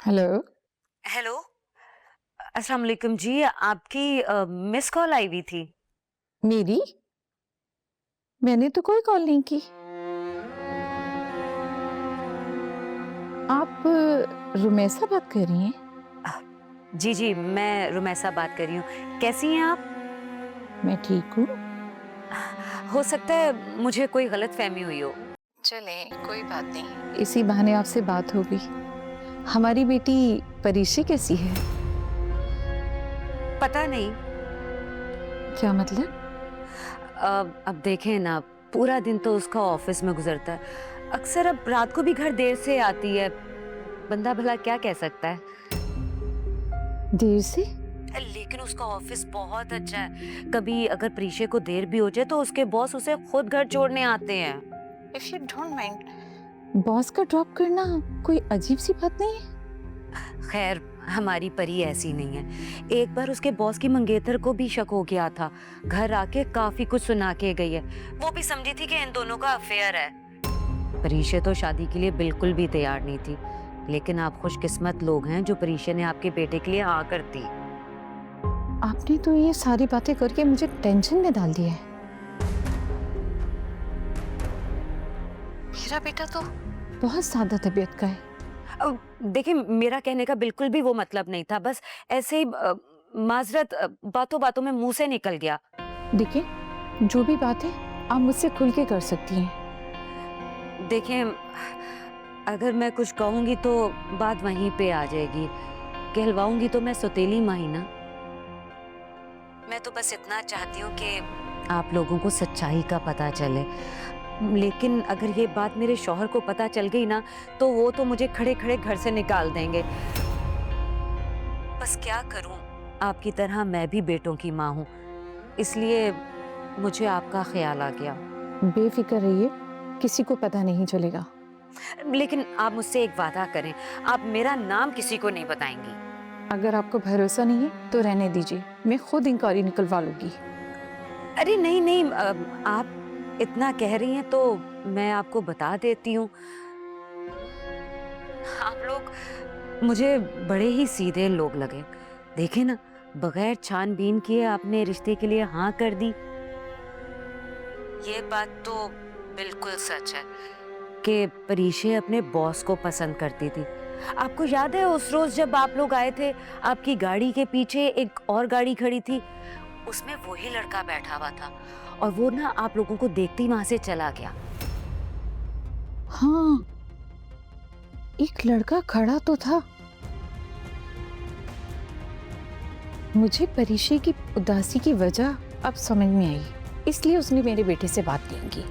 Hello. Hello. अस्सलाम वालेकुम जी, आपकी मिस कॉल आई हुई थी। मेरी? मैंने तो कोई कॉल नहीं की। आप रुमैसा बात कर रही हैं? अ, जी जी, मैं रुमैसा बात कर रही हूँ। कैसी हैं आप? मैं ठीक हूँ। हो सकता है मुझे कोई गलतफहमी हुई हो। चलें, कोई बात नहीं। इसी बहाने आपसे बात हो गई। हमारी बेटी परीशी कैसी है? पता नहीं। क्या मतलब? अब देखें ना, पूरा दिन तो उसका ऑफिस में गुजरता है। अक्सर अब रात को भी घर देर से आती है। बंदा भला क्या कह सकता है। देर से? लेकिन उसका ऑफिस बहुत अच्छा है। कभी अगर प्रीशे को देर भी हो जाए तो उसके बॉस उसे खुद घर छोड़ने आते हैं। If you don't mind, boss का ड्रॉप करना कोई अजीब सी बात नहीं है? खैर, हमारी परी ऐसी नहीं है। एक बार उसके बॉस की मंगेतर को भी शक हो गया था। घर आके काफी कुछ सुना के गई है। वो भी समझी थी कि इन दोनों का अफेयर है। परीशे तो शादी के लिए बिल्कुल भी तैयार नहीं थी। लेकिन आप खुशकिस्मत लोग हैं जो परीशे ने आपके बेटे के लिए हाँ कर दी। आपने तो ये सारी बातें करके मुझे टेंशन में डाल दिया है। मेरा बेटा तो बहुत सादा तबीयत का है। देखिए, मेरा कहने का बिल्कुल भी वो मतलब नहीं था। बस ऐसे ही माजरत बातों बातों में मुंह से निकल गया। देखिए, जो भी बात है आप मुझसे खुल के कर सकती हैं। देखें, अगर मैं कुछ कहूंगी तो बात वहीं पे आ जाएगी। कहलवाऊंगी तो मैं सौतेली माँ ही ना। मैं तो बस इतना चाहती हूँ कि आप लोगों को सच्चाई का पता चले। लेकिन अगर ये बात मेरे शौहर को पता चल गई ना, तो वो तो मुझे खड़े खड़े घर से निकाल देंगे। बस क्या करूं, आपकी तरह मैं भी बेटों की माँ हूँ। इसलिए मुझे आपका ख्याल आ गया। बेफिक्र रहिए, किसी को पता नहीं चलेगा। लेकिन आप मुझसे एक वादा करें, आप मेरा नाम किसी को नहीं बताएंगी। अगर आपको भरोसा नहीं है तो रहने दीजिए, मैं खुद इंक्वायरी निकलवा लूंगी। अरे नहीं नहीं, आप इतना कह रही हैं तो मैं आपको बता देती हूँ। आप लोग मुझे बड़े ही सीधे लोग लगे। देखे ना, बगैर छानबीन किए आपने रिश्ते के लिए हाँ कर दी। ये बात तो बिल्कुल सच है कि परीशे अपने बॉस को पसंद करती थी। आपको याद है उस रोज जब आप लोग आए थे, आपकी गाड़ी के पीछे एक और गाड़ी खड़ी थी, उसमें वही लड़का बैठा हुआ था और वो ना आप लोगों को देखते ही वहां से चला गया। हाँ, एक लड़का खड़ा तो था। मुझे परीक्षे की उदासी की वजह अब समझ में आई, इसलिए उसने मेरे बेटे से बात नहीं की।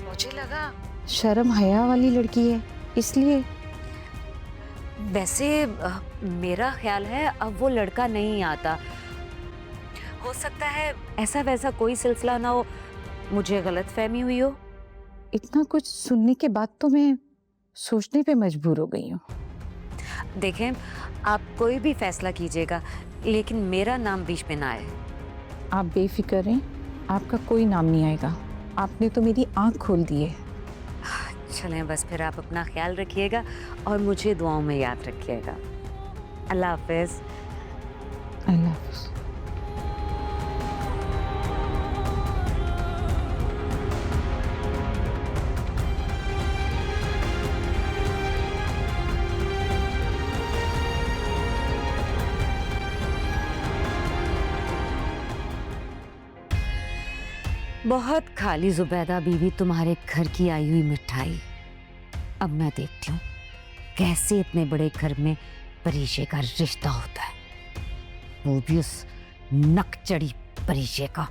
मुझे लगा शर्म हया वाली लड़की है, इसलिए। वैसे मेरा ख्याल है अब वो लड़का नहीं आता। हो सकता है ऐसा वैसा कोई सिलसिला ना हो, मुझे गलतफहमी हुई हो। इतना कुछ सुनने के बाद तो मैं सोचने पे मजबूर हो गई हूँ। देखें, आप कोई भी फैसला कीजिएगा, लेकिन मेरा नाम बीच में ना आए। आप बेफिक्र रहें, आपका कोई नाम नहीं आएगा। आपने तो मेरी आंख खोल दी है। चलें, बस फिर आप अपना ख्याल रखिएगा और मुझे दुआओं में याद रखिएगा। अल्लाह हाफिज। अल्लाह हाफ़िज़। बहुत खाली जुबैदा बीवी तुम्हारे घर की आई हुई मिठाई। अब मैं देखती हूँ कैसे इतने बड़े घर में परीशे का रिश्ता होता है, वो भी उस नकचड़ी परीशे का।